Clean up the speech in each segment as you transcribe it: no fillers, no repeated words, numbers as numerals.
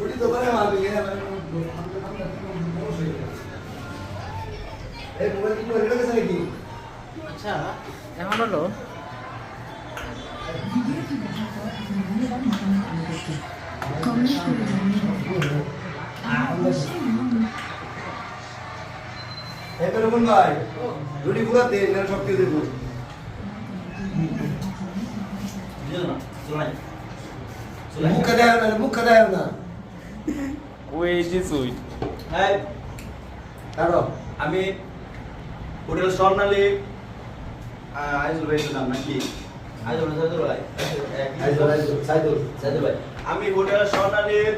রুটি দোকানে মারবে এই মোবাইল কি করে রেখেছে নাকি? আচ্ছা এখন হলো এই তো রমন ভাই রুটি পুরো দে না সব কিছু দেবো মুখ দেয় না ওই যে সুই হ্যাঁ কারো আমি হোটেল স্বর্ণালী আইজুল ভাইয়ের নাম নাকি আইজুল ভাই সাইদুল ভাই আমি হোটেল স্বর্ণালীর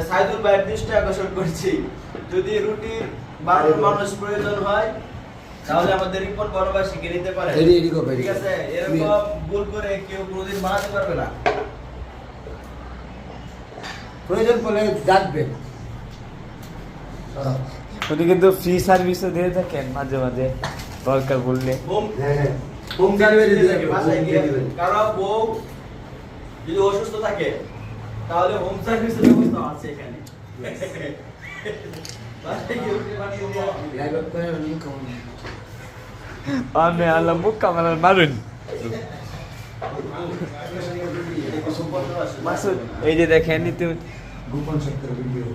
সাইদুল ভাইয়ের দৃষ্টি আকর্ষণ করছি যদি রুটির বারোর মানুষ প্রয়োজন হয় তাহলে আমাদের রিপোর্ট বড়ভাই শিখে নিতে পারে ঠিক আছে এরকম ভুল করে কেউ কোনোদিন বানাতে পারবে না প্রয়োজন পড়লে ডাকবে উনি কিন্তু ফ্রি সার্ভিসও দিয়ে থাকেন মাঝে মাঝে দরকার বললে হোম হ্যাঁ হোম ডেলিভারি দিয়ে বাসায় গিয়ে কারো বউ যদি অসুস্থ থাকে তাহলে হোম সার্ভিসের ব্যবস্থা আছে এখানে বাসায় গিয়ে রুটি বানিয়ে দেওয়া লাইভ করে আমি কম আমি আল্লাহ মুখ কামার মারুন মাসুদ এই যে দেখেন তুমি গোপন সত্যের ভিডিও